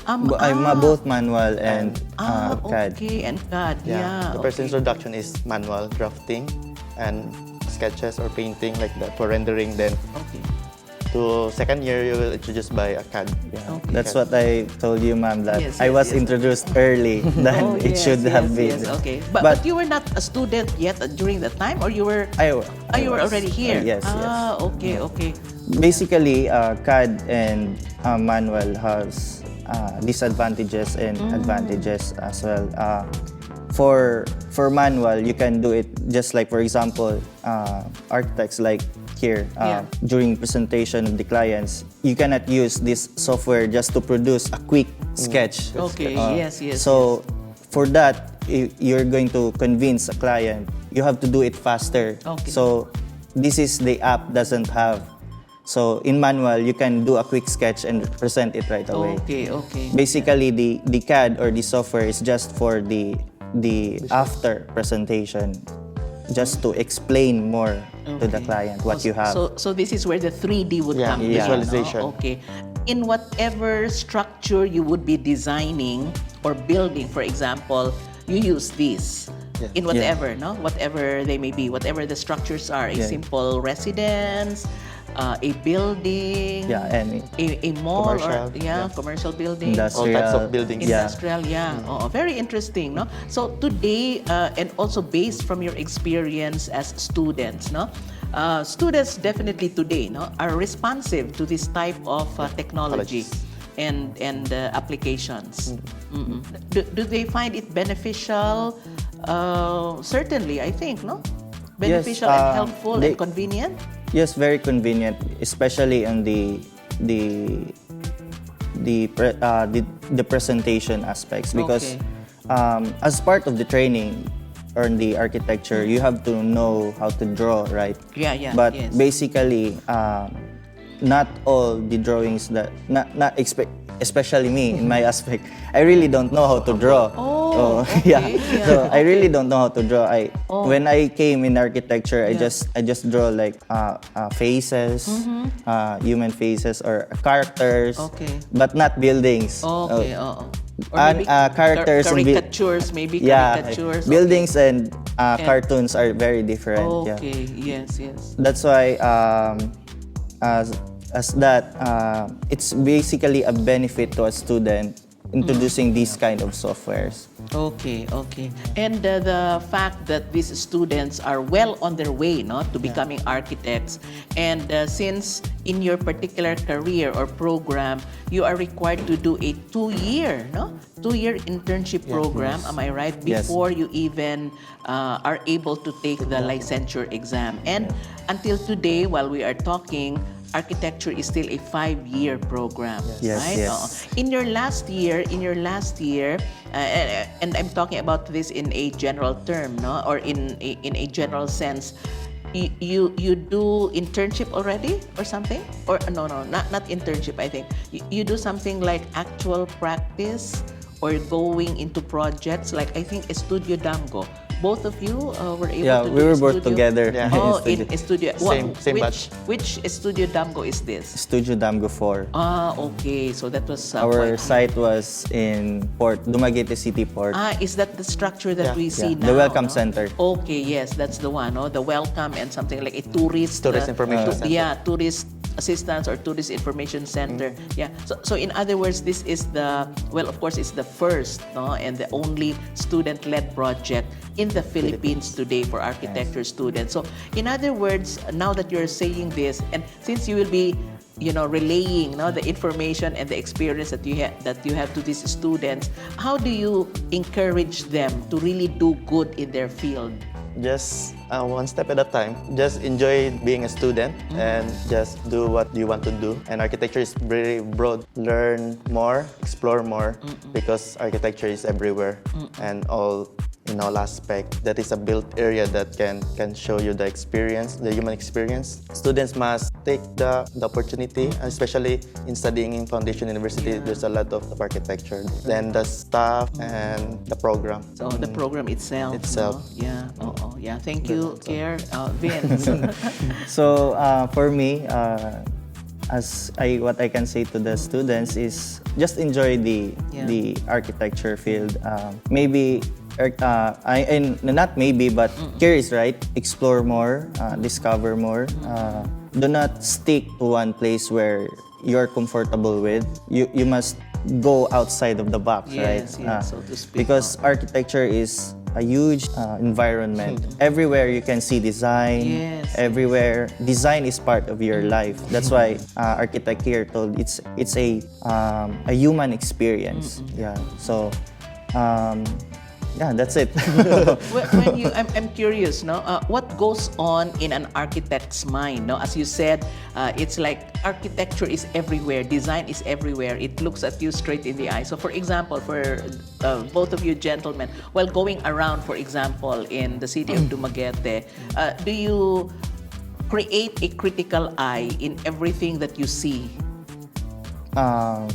Speaker 5: Both manual and CAD.
Speaker 1: Okay, and CAD.
Speaker 4: The first introduction is manual drafting and sketches or painting like that for rendering. Then to second year, you will introduce by a CAD.
Speaker 5: That's what I told you, ma'am, that I was introduced early than it should have been.
Speaker 1: Okay. But you were not a student yet during that time, or you were? You were already here.
Speaker 5: Yes.
Speaker 1: Okay.
Speaker 5: Basically, CAD and manual has disadvantages and advantages as well. For manual, you can do it just like, for example, architects like here during presentation of the clients, you cannot use this software just to produce a quick sketch. So for that, you're going to convince a client, you have to do it faster. So this is the app doesn't have. So in manual, you can do a quick sketch and present it right away. Basically, the CAD or the software is just for the after presentation, just to explain more to the client what you have.
Speaker 1: So this is where the 3D would come in.
Speaker 4: Visualization.
Speaker 1: No? Okay. In whatever structure you would be designing or building, for example, you use these
Speaker 4: Yeah.
Speaker 1: in whatever, no, whatever they may be, whatever the structures are, a simple residence, a building, a mall,
Speaker 4: commercial,
Speaker 1: commercial building,
Speaker 4: all types of buildings.
Speaker 1: industrial, very interesting, no. So today, and also based from your experience as students, no, students definitely today, no, are responsive to this type of technology and applications. Do they find it beneficial? Certainly, I think, no, beneficial and helpful and convenient.
Speaker 5: Yes, very convenient, especially on the presentation aspects, because as part of the training or in the architecture, you have to know how to draw, right? But basically, not all the drawings that especially me in my aspect, I really don't know how to draw. So I really don't know how to draw. When I came in architecture, I just draw like faces, human faces or characters, but not buildings.
Speaker 1: Maybe
Speaker 5: characters
Speaker 1: caricatures, caricatures.
Speaker 5: Buildings and cartoons are very different.
Speaker 1: Yes.
Speaker 5: That's why it's basically a benefit to a student introducing these kind of softwares.
Speaker 1: Okay. And the fact that these students are well on their way, no, to becoming architects, and since in your particular career or program, you are required to do a 2-year internship program, am I right? Before you even are able to take the licensure exam. And until today, while we are talking, architecture is still a 5-year program, right? In your last year, and I'm talking about this in a general term, no, or in a general sense. You do internship already or something? Or no, not internship. I think you do something like actual practice or going into projects. Like I think Studio Damgo. Both of you were able to do
Speaker 5: Yeah, we were both together.
Speaker 1: In studio.
Speaker 4: Same batch.
Speaker 1: Which Studio Damgo is this?
Speaker 5: Studio Damgo 4.
Speaker 1: Okay. So that was
Speaker 5: our site was in Dumaguete City Port.
Speaker 1: Is that the structure that we see now?
Speaker 5: The Welcome Center.
Speaker 1: Okay, yes, that's the one. No? The welcome and something like a tourist
Speaker 4: information center.
Speaker 1: Yeah, tourist assistance or tourist information center. Yeah. So in other words, this is of course, it's the first, no, and the only student-led project in the Philippines today for architecture students. So in other words, now that you're saying this, and since you will be relaying the information and the experience that you have to these students, how do you encourage them to really do good in their field?
Speaker 4: Just one step at a time. Just enjoy being a student and just do what you want to do. And architecture is very broad. Learn more, explore more, because architecture is everywhere and in all aspects. That is a built area that can show you the experience, the human experience. Students must take the opportunity, especially in studying in Foundation University. There's a lot of architecture. Then the staff and the program.
Speaker 1: So the program itself. No? Yeah. Thank you, Kerr. Vince.
Speaker 5: So for me, what I can say to the students is just enjoy the architecture field. But Kerr is right. Explore more, discover more. Do not stick to one place where you're comfortable with. You must go outside of the box, right?
Speaker 1: Yes, so to speak.
Speaker 5: Because architecture is a huge environment. Everywhere you can see design. Everywhere design is part of your life. That's why architect here told it's a human experience. So that's it.
Speaker 1: I'm curious, no? What goes on in an architect's mind? No, as you said, it's like architecture is everywhere, design is everywhere. It looks at you straight in the eye. So, for example, for both of you gentlemen, while going around, for example, in the city of Dumaguete, do you create a critical eye in everything that you see?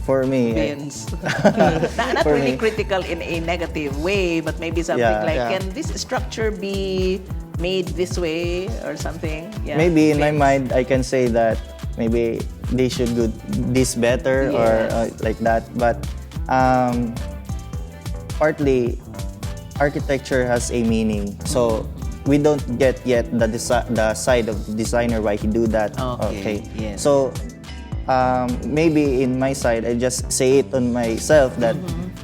Speaker 5: For me,
Speaker 1: Vince. Not really critical in a negative way, but maybe something can this structure be made this way or something?
Speaker 5: Maybe in my mind, I can say that maybe they should do this better or like that. But partly, architecture has a meaning. So we don't get yet the side of the designer why he do that.
Speaker 1: Okay. Yes.
Speaker 5: So maybe in my side, I just say it on myself that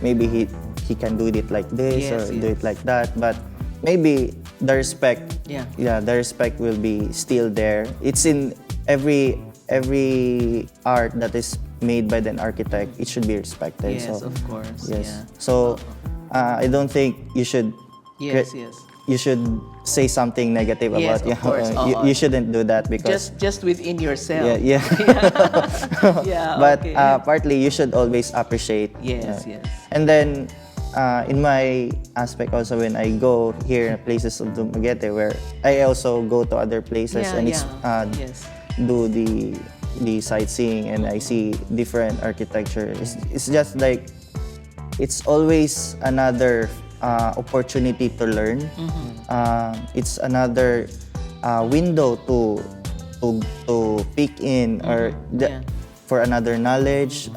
Speaker 5: maybe he can do it like this or do it like that. But maybe the respect, the respect will be still there. It's in every art that is made by an architect. It should be respected.
Speaker 1: Yes,
Speaker 5: so,
Speaker 1: of course.
Speaker 5: Yes.
Speaker 1: Yeah.
Speaker 5: So I don't think you should.
Speaker 1: Yes.
Speaker 5: You should say something negative
Speaker 1: Yes,
Speaker 5: about
Speaker 1: of course.
Speaker 5: you shouldn't do that because
Speaker 1: Just within yourself.
Speaker 5: yeah.
Speaker 1: Yeah.
Speaker 5: But
Speaker 1: okay.
Speaker 5: partly you should always appreciate.
Speaker 1: Yes.
Speaker 5: And then in my aspect also when I go here in places of Dumaguete where I also go to other places and it's
Speaker 1: yes.
Speaker 5: do the sightseeing and I see different architecture. It's just like it's always another opportunity to learn. It's another window to peek in or for another knowledge,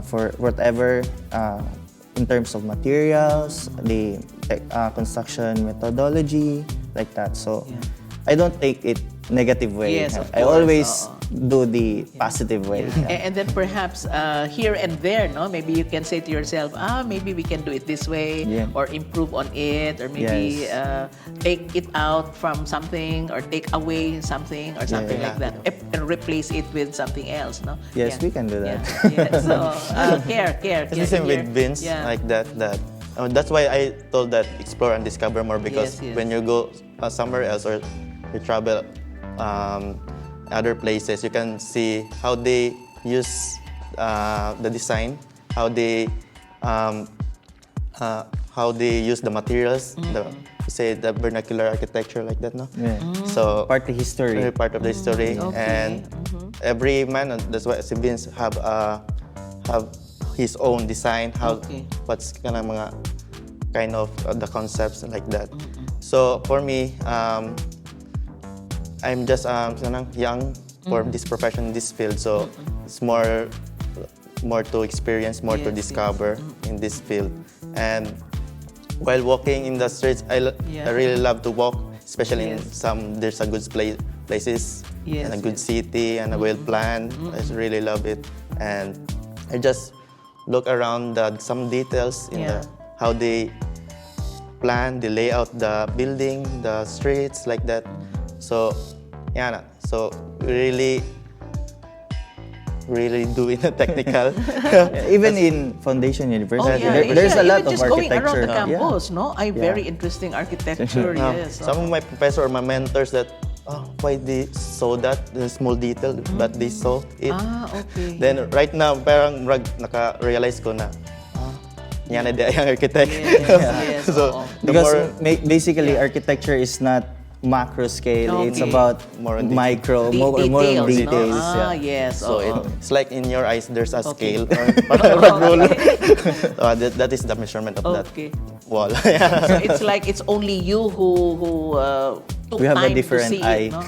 Speaker 5: for whatever in terms of materials, the construction methodology, like that. So I don't take it negative way.
Speaker 1: Yes, of
Speaker 5: I
Speaker 1: course.
Speaker 5: always do the positive way.
Speaker 1: And then perhaps here and there, no, maybe you can say to yourself, maybe we can do it this way, or improve on it, or maybe take it out from something, or take away something, or something like that, and replace it with something else, no?
Speaker 5: Yes, we can do that.
Speaker 1: So, Kerr.
Speaker 4: It's the same with Vince, like that. That's why I told that explore and discover more because when you go somewhere else or you travel other places, you can see how they use the design, how they use the materials, the vernacular architecture like that, no? So
Speaker 5: part of the history.
Speaker 4: Part of the history, and every man, that's why si Vince have his own design, what's kind of the concepts like that. So for me, I'm just young for this profession, this field. So it's more to experience, more to discover in this field. And while walking in the streets, I really love to walk, especially in there's a good places and a good city and a well planned. I really love it, and I just look around some details in how they plan, the layout, the building, the streets like that. So, so really doing the technical.
Speaker 5: Even in Foundation University, there's a lot of
Speaker 1: just
Speaker 5: architecture.
Speaker 1: Going around the campus, no? Very interesting architecture, yes.
Speaker 4: Some of my professors or my mentors that, why they saw that, the small detail, but they saw it.
Speaker 1: Okay.
Speaker 4: Then right now, parang naka-realize ko na, yan na yung architect.
Speaker 1: Yes.
Speaker 4: So,
Speaker 5: because basically architecture is not macro scale, it's about more micro, more details.
Speaker 1: No? Yes.
Speaker 4: So it's like in your eyes, there's a scale or parang rule. That is the measurement of that wall.
Speaker 1: So it's like it's only you who took
Speaker 5: we have
Speaker 1: time
Speaker 5: a different
Speaker 1: to see
Speaker 5: eye.
Speaker 1: it, no?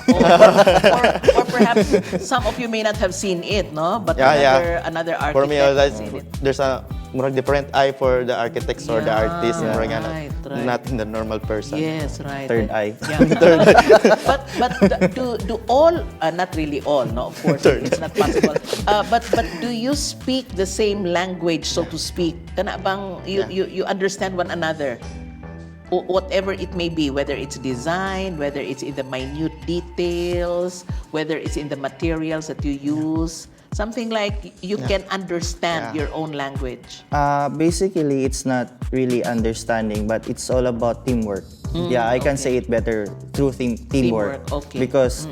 Speaker 1: or perhaps some of you may not have seen it, no? But another architect
Speaker 4: for me,
Speaker 1: has seen it.
Speaker 4: there's a more different eye for the architects or the artists,
Speaker 1: right.
Speaker 4: not in the normal person.
Speaker 1: Yes, right.
Speaker 5: Third eye.
Speaker 1: But do all, not really all, no, of course, it's not possible. But do you speak the same language, so to speak? Kana bang you understand one another? Whatever it may be, whether it's design, whether it's in the minute details, whether it's in the materials that you use, something like you can understand your own language.
Speaker 5: Basically, it's not really understanding, but it's all about teamwork. I can say it better through teamwork. Because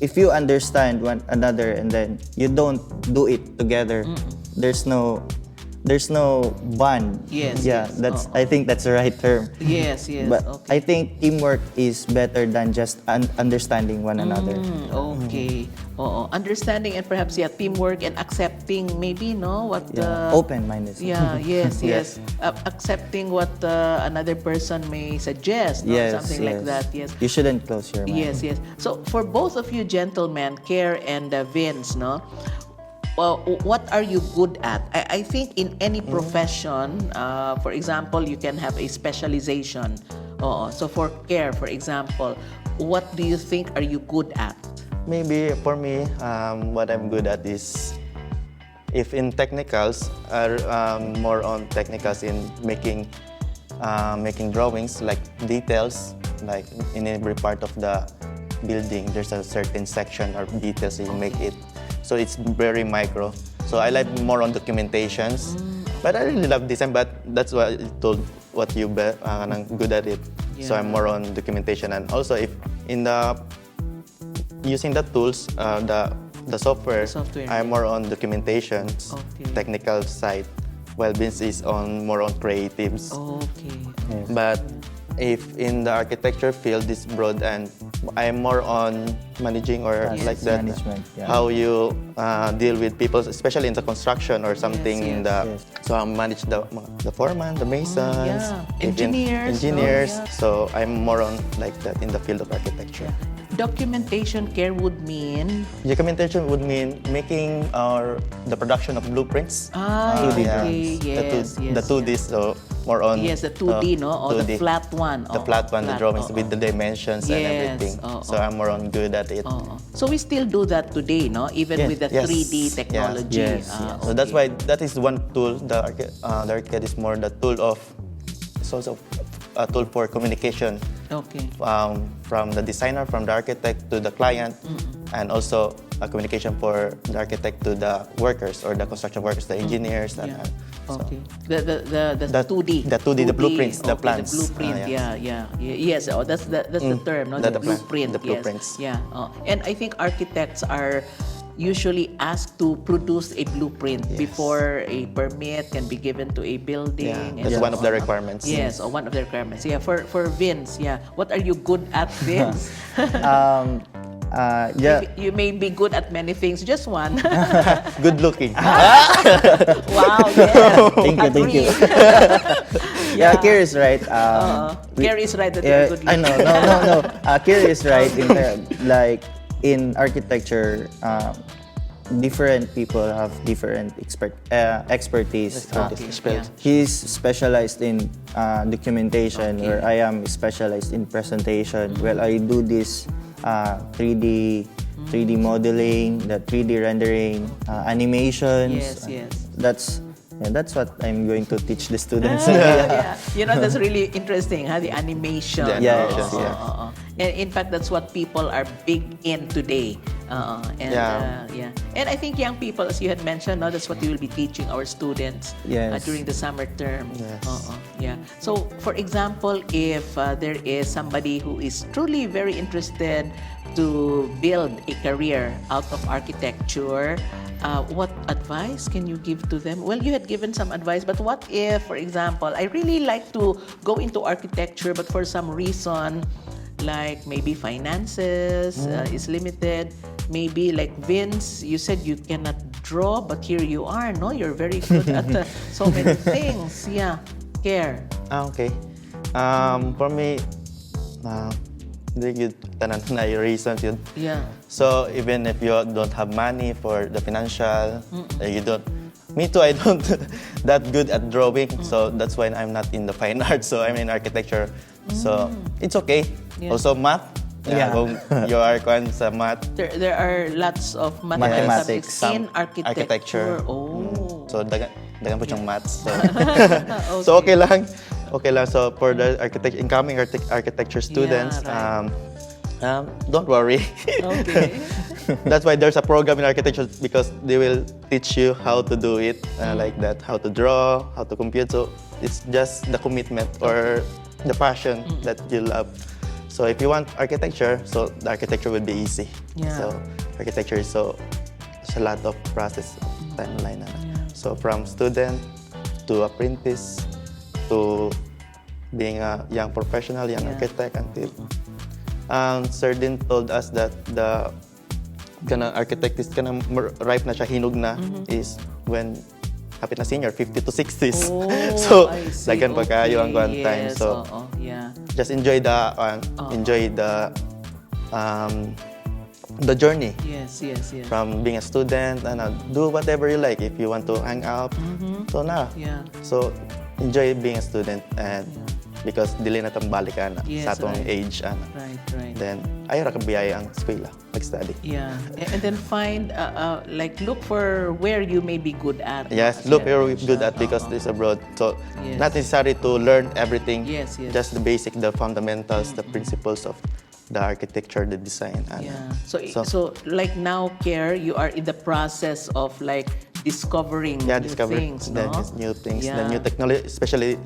Speaker 5: if you understand one another and then you don't do it together, there's no bond. That's I think that's the right term.
Speaker 1: Yes.
Speaker 5: But I think teamwork is better than just understanding one another.
Speaker 1: Okay. Understanding and perhaps teamwork and accepting maybe what
Speaker 5: open-minded.
Speaker 1: Yes. Accepting what another person may suggest, something like that. Yes.
Speaker 5: You shouldn't close your mind.
Speaker 1: Yes. So for both of you gentlemen, Kerr and Vince, what are you good at? I think in any profession, for example, you can have a specialization. So for Kerr, for example, what do you think are you good at?
Speaker 4: Maybe for me, what I'm good at is, if in technicals, are more on technicals in making drawings, like details, like in every part of the building, there's a certain section or details that you make it. So it's very micro. So I like more on documentations, but I really love design. But that's why I told what you I'm good at it. So I'm more on documentation, and also if in the using the tools, the software, I'm more on documentation, technical side, while Vince is more on creatives.
Speaker 1: Okay.
Speaker 5: Yes.
Speaker 4: But if in the architecture field, it's broad, and I'm more on managing or like that.
Speaker 5: Management,
Speaker 4: How you deal with people, especially in the construction or something in the. So I manage the foreman, the masons, engineers. So I'm more on like that in the field of architecture.
Speaker 1: Documentation, Kerr, would mean?
Speaker 4: Documentation would mean making the production of blueprints. The 2D, so more on...
Speaker 1: Yes, the 2D, no? Or 2D. The flat one.
Speaker 4: The flat one, the drawings with the dimensions and everything. So I'm more on good at it.
Speaker 1: So we still do that today, no? Even with the 3D technology.
Speaker 4: So that's why that is one tool. The ArchiCAD is more the tool of... It's also a tool for communication.
Speaker 1: Okay.
Speaker 4: From the designer, from the architect to the client, and also a communication for the architect to the workers or the construction workers, the engineers. And,
Speaker 1: okay. The 2D.
Speaker 4: The 2D, the blueprints, the plans.
Speaker 1: The blueprint, yes. That's the term, no? The blueprint.
Speaker 4: The blueprints.
Speaker 1: Yes. Yeah. And I think architects are usually asked to produce a blueprint before a permit can be given to a building.
Speaker 4: Yeah, that's one of the requirements.
Speaker 1: Yes, or one of the requirements. Yeah, for Vince, what are you good at, Vince? You may be good at many things, just one.
Speaker 4: Good looking.
Speaker 1: Wow, yes.
Speaker 5: Thank you. Yeah, Kerr is right.
Speaker 1: Kerr is right that you're good looking.
Speaker 5: No. Kerr is right in architecture. Different people have different expertise. He's specialized in documentation, where I am specialized in presentation. Well, I do this 3D modeling, the 3D rendering, animations.
Speaker 1: Yes.
Speaker 5: That's what I'm going to teach the students.
Speaker 1: That's really interesting, the animation. And in fact, that's what people are big in today. And I think young people, as you had mentioned, that's what you will be teaching our students during the summer term. So, for example, if there is somebody who is truly very interested to build a career out of architecture, what advice can you give to them? Well, you had given some advice, but what if, for example, I really like to go into architecture, but for some reason, like maybe finances is limited. Maybe like Vince, you said you cannot draw, but here you are, no? You're very good at so many things. Yeah, Kerr.
Speaker 4: Okay. For me, good na reasons yun.
Speaker 1: Yeah.
Speaker 4: So even if you don't have money for the financial, you don't. Me too, I don't that good at drawing, so that's why I'm not in the fine arts. So I'm in architecture, so it's okay. Yeah. Also math. Kung you are sa math.
Speaker 1: There are lots of mathematics in architecture. Oh.
Speaker 4: So dagan po siyang maths. So, so okay lang. So for the incoming architecture students, don't worry.
Speaker 1: Okay.
Speaker 4: That's why there's a program in architecture, because they will teach you how to do it like that, how to draw, how to compute. So it's just the commitment or the passion that you love. So if you want architecture, so the architecture will be easy.
Speaker 1: Yeah.
Speaker 4: So architecture is it's a lot of process timeline. So from student to apprentice to being a young professional, young architect, until Sir Din told us that the architect is ripe na siya, hinog na, is when hapit na senior, 50 to 60s.
Speaker 1: Oh,
Speaker 4: so
Speaker 1: dagan
Speaker 4: pa kayo ang one time. So just enjoy the the journey.
Speaker 1: Yes, yes, yes.
Speaker 4: From being a student, do whatever you like. If you want to hang out, so na.
Speaker 1: Yeah.
Speaker 4: So enjoy being a student, and because dili na tang balikan
Speaker 1: Yes,
Speaker 4: sa atong
Speaker 1: right.
Speaker 4: age
Speaker 1: Right, right.
Speaker 4: Then ayaw ra ka biyaya ang eskwela, mag-study.
Speaker 1: Yeah, and then find like look for where you may be good at.
Speaker 4: Yes,
Speaker 1: As
Speaker 4: look
Speaker 1: well.
Speaker 4: where we're good at because
Speaker 1: Oo.
Speaker 4: this abroad. So
Speaker 1: Yes.
Speaker 4: not necessary to learn everything.
Speaker 1: Yes, yes.
Speaker 4: Just the basic, the fundamentals, the principles of the architecture, the design.
Speaker 1: Yeah. So like now, Kerr, you are in the process of like discovering new
Speaker 4: discovering
Speaker 1: things,
Speaker 4: the
Speaker 1: no?
Speaker 4: new things,
Speaker 1: Yeah.
Speaker 4: the new technology, especially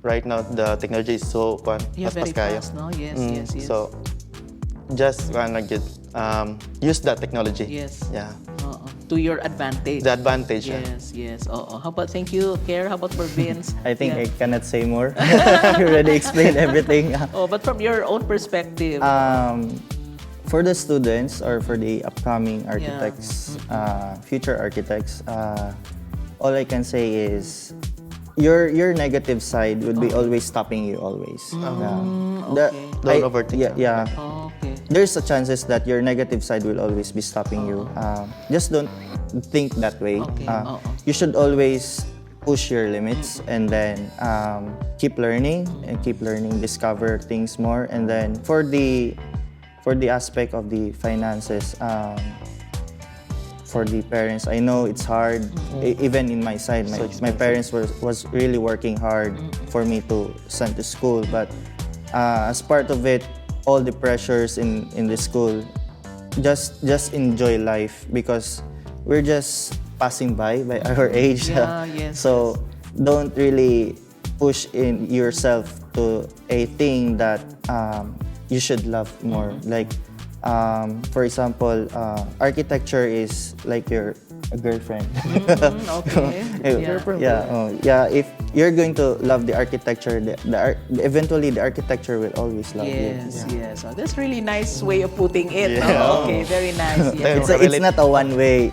Speaker 4: right now the technology is so
Speaker 1: Yeah, very
Speaker 4: kayo.
Speaker 1: fast, no? Yes, yes, yes.
Speaker 4: So just get use that technology.
Speaker 1: Yes.
Speaker 4: Yeah.
Speaker 1: Oo. To your advantage.
Speaker 4: The advantage.
Speaker 1: Yes, yes. Oo. How about, thank you, Kerr. How about for Vince?
Speaker 5: I think
Speaker 1: Yeah.
Speaker 5: I cannot say more. You already explained everything.
Speaker 1: Oh, but from your own perspective.
Speaker 5: For the students or for the upcoming architects, future architects, all I can say is your negative side would be always stopping you always.
Speaker 1: Okay.
Speaker 4: Don't overthink.
Speaker 5: Yeah.
Speaker 1: Oh, okay.
Speaker 5: There's a chances that your negative side will always be stopping you. Just don't think that way.
Speaker 1: Okay.
Speaker 5: You should always push your limits and then keep learning, discover things more, and then for the aspect of the finances, for the parents, I know it's hard. Even in my side, my parents was really working hard for me to send to school, but as part of it, all the pressures in the school, just enjoy life because we're just passing by our age.
Speaker 1: Yeah, yes,
Speaker 5: So don't really push in yourself to a thing that you should love more. Like, for example, architecture is like your girlfriend.
Speaker 1: Okay.
Speaker 5: Yeah. If you're going to love the architecture, eventually the architecture will always love you.
Speaker 1: Yes. So that's really nice way of putting it. No? Okay, very nice. Yes.
Speaker 5: It's not a one-way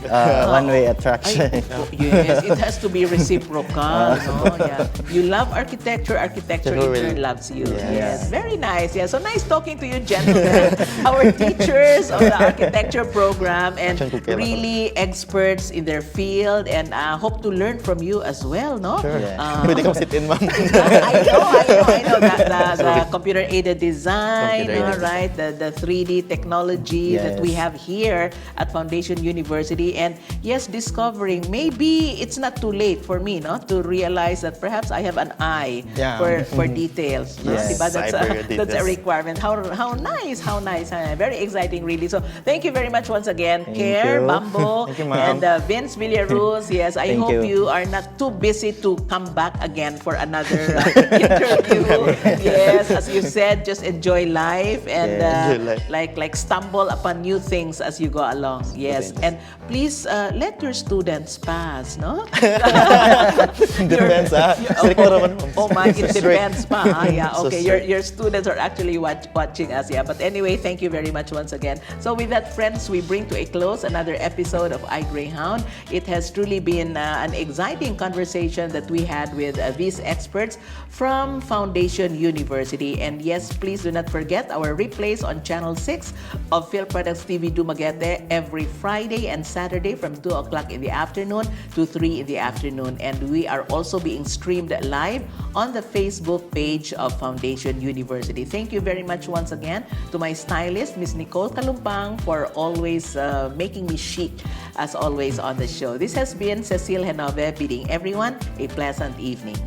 Speaker 5: attraction.
Speaker 1: Yes, it has to be reciprocal. No? Yeah. You love architecture in turn loves you. Yes, very nice. Yeah, so nice talking to you, gentlemen. Our teachers of the architecture program and really experts in their field, and hope to learn from you as well. No?
Speaker 4: Sure. Pwede kang sit in, ma'am.
Speaker 1: I know. The computer-aided design, right? The 3D technology that we have here at Foundation University. And yes, discovering, maybe it's not too late for me, no, to realize that perhaps I have an eye for details. No?
Speaker 5: Yes.
Speaker 1: Diba? That's a requirement. How nice. Very exciting, really. So thank you very much once again, Kerr,
Speaker 5: you.
Speaker 1: Bambo,
Speaker 4: Thank you, ma'am.
Speaker 1: and Vince Villaruz. Yes, I
Speaker 5: Thank
Speaker 1: hope
Speaker 5: you.
Speaker 1: you are not too busy to come back again for another interview. Yes, as you said, just enjoy life and
Speaker 4: Enjoy life.
Speaker 1: like stumble upon new things as you go along. Yes, and please let your students pass, no?
Speaker 4: Depends, strict mo naman.
Speaker 1: Oh my, it depends pa. Yeah,
Speaker 4: So
Speaker 1: okay.
Speaker 4: strict.
Speaker 1: Your students are actually watching us. Yeah, but anyway, thank you very much once again. So with that, friends, we bring to a close another episode of iGreyhound. It has truly been an exciting conversation that we had with these experts from Foundation University. And yes, please do not forget our replays on Channel 6 of Filproducts TV-Dumaguete every Friday and Saturday from 2 o'clock in the afternoon to 3 in the afternoon. And we are also being streamed live on the Facebook page of Foundation University. Thank you very much once again to my stylist, Miss Nicole Kalumpang, for always making me chic as always on the show. This has been Cecile Henove bidding everyone a pleasant evening.